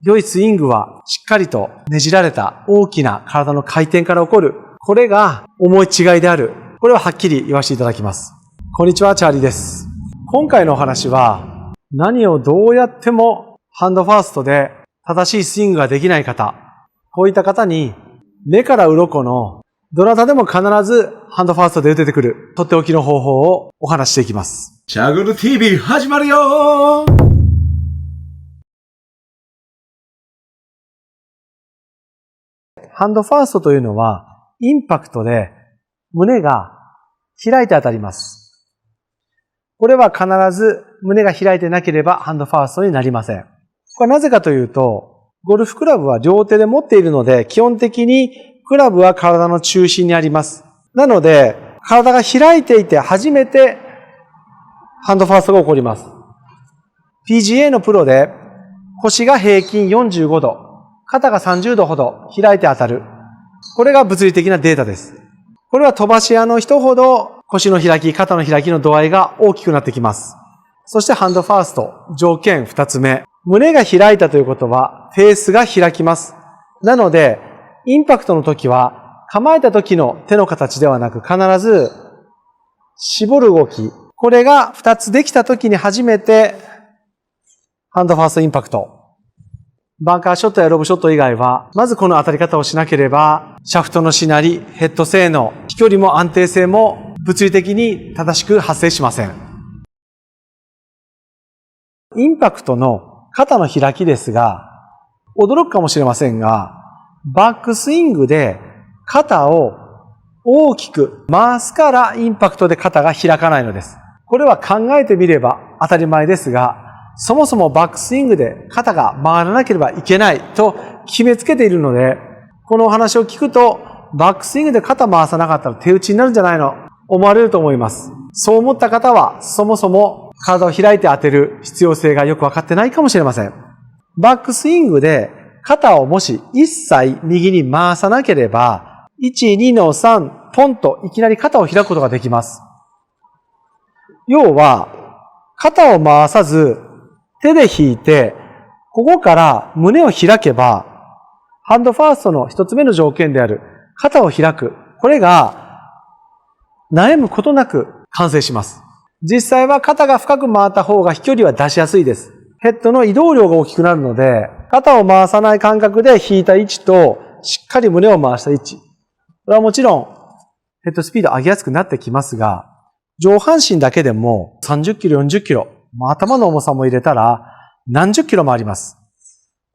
良いスイングはしっかりとねじられた大きな体の回転から起こる。これが思い違いである。これははっきり言わせていただきます。こんにちは、チャーリーです。今回のお話は、何をどうやってもハンドファーストで正しいスイングができない方、こういった方に目から鱗のどなたでも必ずハンドファーストで打ててくるとっておきの方法をお話ししていきます。チャグル TV 始まるよー。ハンドファーストというのはインパクトで胸が開いて当たります。これは必ず胸が開いてなければハンドファーストになりません。これはなぜかというと、ゴルフクラブは両手で持っているので、基本的にクラブは体の中心にあります。なので、体が開いていて初めてハンドファーストが起こります。PGA のプロで腰が平均45度、肩が30度ほど開いて当たる。これが物理的なデータです。これは飛ばし屋の人ほど腰の開き、肩の開きの度合いが大きくなってきます。そしてハンドファースト、条件2つ目。胸が開いたということは、フェースが開きます。なので、インパクトの時は、構えた時の手の形ではなく、必ず、絞る動き。これが2つできた時に初めて、ハンドファーストインパクト。バンカーショットやロブショット以外は、まずこの当たり方をしなければ、シャフトのしなり、ヘッド性能、飛距離も安定性も物理的に正しく発生しません。インパクトの肩の開きですが、驚くかもしれませんが、バックスイングで肩を大きく回すからインパクトで肩が開かないのです。これは考えてみれば当たり前ですが、そもそもバックスイングで肩が回らなければいけないと決めつけているので、このお話を聞くと、バックスイングで肩回さなかったら手打ちになるんじゃないの思われると思います。そう思った方は、そもそも体を開いて当てる必要性がよくわかってないかもしれません。バックスイングで肩をもし一切右に回さなければ、1、2の3、ポンといきなり肩を開くことができます。要は、肩を回さず、手で引いて、ここから胸を開けば、ハンドファーストの一つ目の条件である肩を開く。これが悩むことなく完成します。実際は肩が深く回った方が飛距離は出しやすいです。ヘッドの移動量が大きくなるので、肩を回さない感覚で引いた位置と、しっかり胸を回した位置。これはもちろん、ヘッドスピード上げやすくなってきますが、上半身だけでも30キロ、40キロ、頭の重さも入れたら何十キロもあります。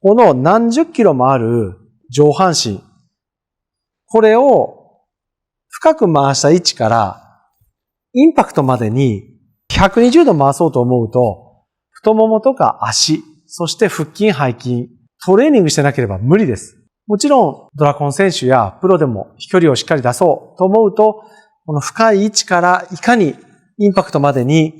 この何十キロもある上半身、これを深く回した位置からインパクトまでに120度回そうと思うと、太ももとか足、そして腹筋、背筋、トレーニングしてなければ無理です。もちろんドラコン選手やプロでも飛距離をしっかり出そうと思うと、この深い位置からいかにインパクトまでに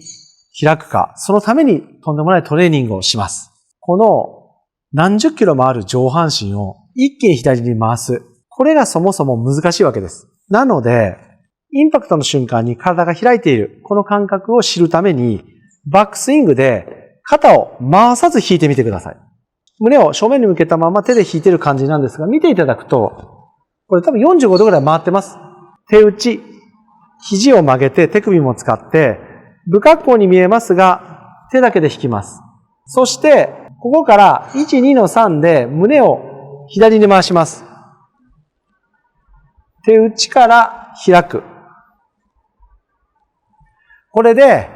開くか、そのためにとんでもないトレーニングをします。この何十キロもある上半身を一気に左に回す。これがそもそも難しいわけです。なので、インパクトの瞬間に体が開いている、この感覚を知るために、バックスイングで肩を回さず引いてみてください。胸を正面に向けたまま手で引いている感じなんですが、見ていただくと、これ多分45度ぐらい回ってます。手打ち、肘を曲げて手首も使って、不格好に見えますが、手だけで引きます。そして、ここから1、2の3で胸を左に回します。手打ちから開く。これで、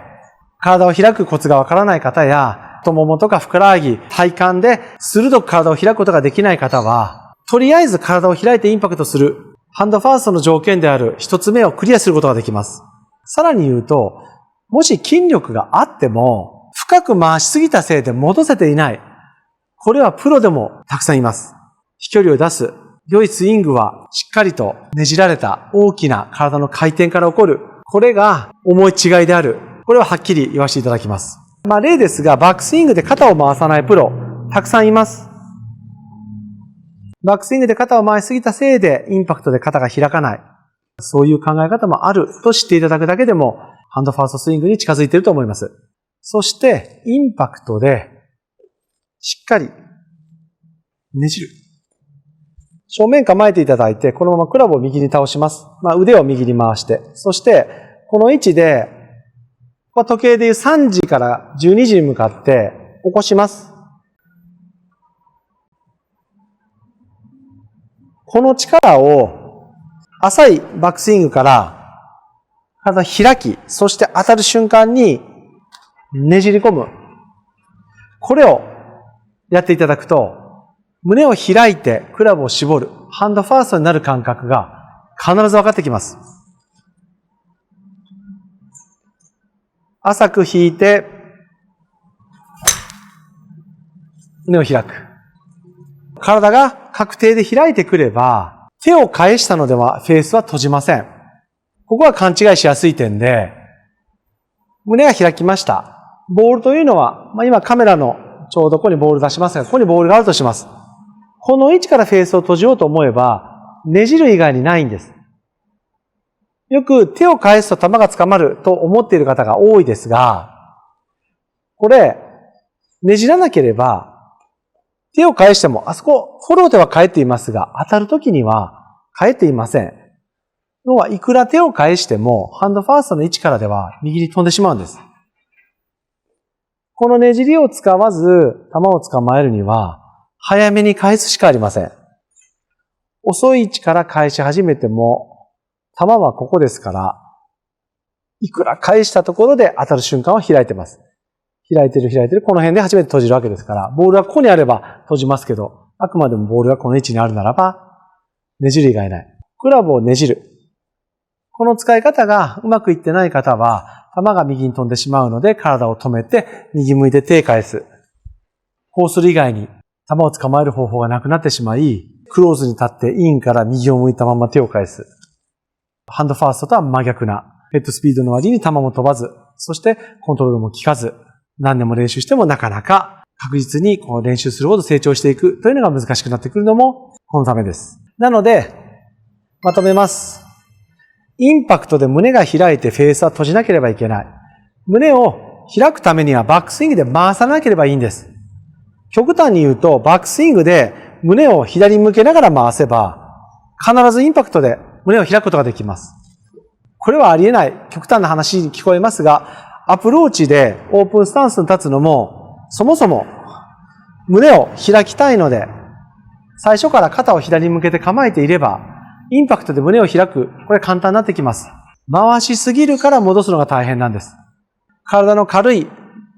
体を開くコツがわからない方や、太ももとかふくらはぎ、体幹で鋭く体を開くことができない方は、とりあえず体を開いてインパクトする、ハンドファーストの条件である一つ目をクリアすることができます。さらに言うと、もし筋力があっても、深く回しすぎたせいで戻せていない。これはプロでもたくさんいます。飛距離を出す良いスイングはしっかりとねじられた大きな体の回転から起こる。これが思い違いである。これははっきり言わせていただきます。例ですが、バックスイングで肩を回さないプロ、たくさんいます。バックスイングで肩を回しすぎたせいでインパクトで肩が開かない。そういう考え方もあると知っていただくだけでも、ハンドファーストスイングに近づいていると思います。そして、インパクトで、しっかりねじる。正面構えていただいて、このままクラブを右に倒します。腕を右に回して、そして、この位置で、時計でいう3時から12時に向かって起こします。この力を、浅いバックスイングから体開き、そして当たる瞬間にねじり込む。これをやっていただくと、胸を開いてクラブを絞る、ハンドファーストになる感覚が必ず分かってきます。浅く引いて、胸を開く。体が確定で開いてくれば、手を返したのではフェースは閉じません。ここは勘違いしやすい点で、胸が開きました。ボールというのは、今カメラのちょうどここにボール出しますが、ここにボールがあるとします。この位置からフェースを閉じようと思えば、ねじる以外にないんです。よく手を返すと球が捕まると思っている方が多いですが、これ、ねじらなければ、手を返しても、あそこ、フォローでは返っていますが、当たるときには返っていません。要は、いくら手を返しても、ハンドファーストの位置からでは右に飛んでしまうんです。このねじりを使わず、球を捕まえるには、早めに返すしかありません。遅い位置から返し始めても、球はここですから、いくら返したところで当たる瞬間は開いてます。開いてる。この辺で初めて閉じるわけですから、ボールはここにあれば閉じますけど、あくまでもボールがこの位置にあるならば、ねじる以外ない。クラブをねじる。この使い方がうまくいってない方は、球が右に飛んでしまうので、体を止めて、右向いて手返す。こうする以外に、球を捕まえる方法がなくなってしまい、クローズに立ってインから右を向いたまま手を返す。ハンドファーストとは真逆な、ヘッドスピードの割に球も飛ばず、そしてコントロールも効かず、何年も練習してもなかなか確実にこう練習するほど成長していくというのが難しくなってくるのもこのためです。なので、まとめます。インパクトで胸が開いてフェースは閉じなければいけない。胸を開くためにはバックスイングで回さなければいいんです。極端に言うと、バックスイングで胸を左に向けながら回せば、必ずインパクトで胸を開くことができます。これはありえない極端な話に聞こえますが、アプローチでオープンスタンスに立つのも、そもそも胸を開きたいので、最初から肩を左に向けて構えていれば、インパクトで胸を開く、これ簡単になってきます。回しすぎるから戻すのが大変なんです。体の軽い、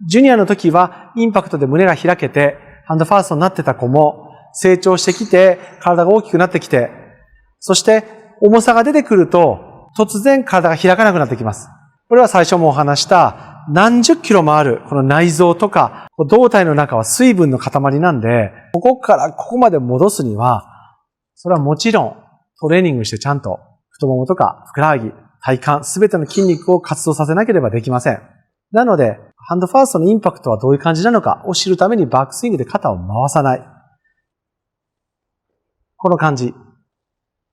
ジュニアの時はインパクトで胸が開けて、ハンドファーストになってた子も、成長してきて、体が大きくなってきて、そして重さが出てくると、突然体が開かなくなってきます。これは最初もお話した何十キロもあるこの内臓とか胴体の中は水分の塊なんで、ここからここまで戻すには、それはもちろんトレーニングしてちゃんと太ももとかふくらはぎ、体幹すべての筋肉を活動させなければできません。なので、ハンドファーストのインパクトはどういう感じなのかを知るためにバックスイングで肩を回さない。この感じ。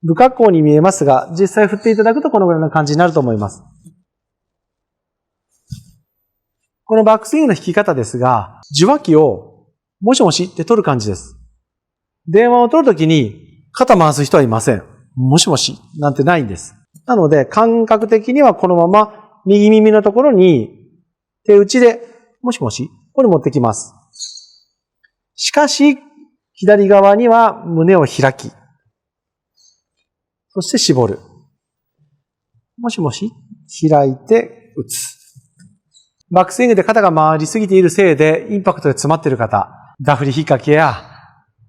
不格好に見えますが、実際振っていただくとこのぐらいの感じになると思います。このバックスイングの弾き方ですが、受話器をもしもしって取る感じです。電話を取るときに肩回す人はいません。もしもしなんてないんです。なので感覚的にはこのまま右耳のところに手打ちでもしもしこれ持ってきます。しかし左側には胸を開き、そして絞る。もしもし開いて打つ。バックスイングで肩が回りすぎているせいでインパクトで詰まっている方、ダフリ引っ掛けや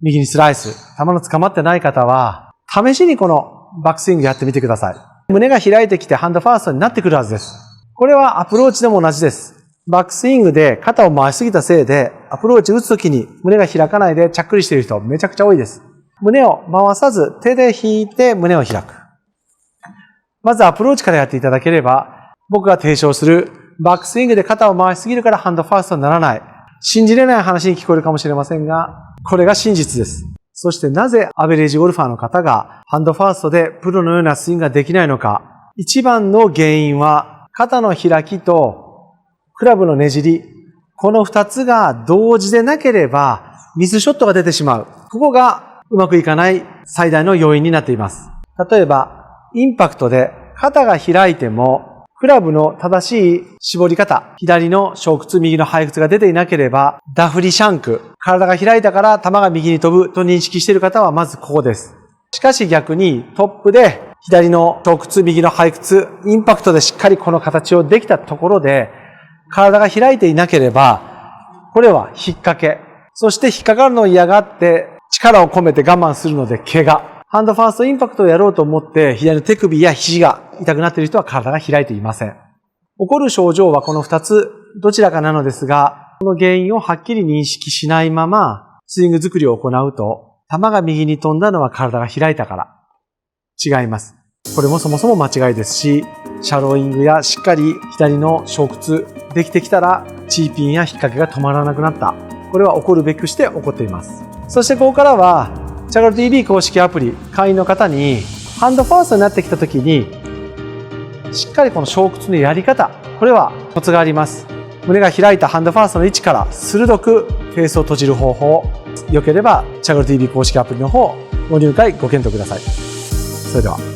右にスライス、球の捕まってない方は、試しにこのバックスイングやってみてください。胸が開いてきてハンドファーストになってくるはずです。これはアプローチでも同じです。バックスイングで肩を回しすぎたせいで、アプローチ打つときに胸が開かないでちゃっくりしている人めちゃくちゃ多いです。胸を回さず手で引いて胸を開く。まずアプローチからやっていただければ、僕が提唱するバックスイングで肩を回しすぎるからハンドファーストにならない。信じれない話に聞こえるかもしれませんが、これが真実です。そしてなぜアベレージゴルファーの方がハンドファーストでプロのようなスイングができないのか。一番の原因は肩の開きとクラブのねじり。この二つが同時でなければミスショットが出てしまう。ここがうまくいかない最大の要因になっています。例えば、インパクトで肩が開いても、クラブの正しい絞り方、左の小屈、右の背屈が出ていなければ、ダフリシャンク、体が開いたから球が右に飛ぶと認識している方はまずここです。しかし逆にトップで左の小屈、右の背屈、インパクトでしっかりこの形をできたところで、体が開いていなければ、これは引っ掛け。そして引っかかるのを嫌がって力を込めて我慢するので怪我。ハンドファーストインパクトをやろうと思って左の手首や肘が痛くなっている人は体が開いていません。起こる症状はこの2つどちらかなのですが、この原因をはっきり認識しないままスイング作りを行うと、球が右に飛んだのは体が開いたから。違います。これもそもそも間違いですし、シャローイングやしっかり左の小屈できてきたらチーピンや引っ掛けが止まらなくなった。これは起こるべくして起こっています。そしてここからはチャガル TV 公式アプリ会員の方にハンドファーストになってきた時にしっかりこの小屈のやり方、これはコツがあります。胸が開いたハンドファーストの位置から鋭くフェースを閉じる方法、よければチャガル TV 公式アプリの方ご入会ご検討ください。それでは。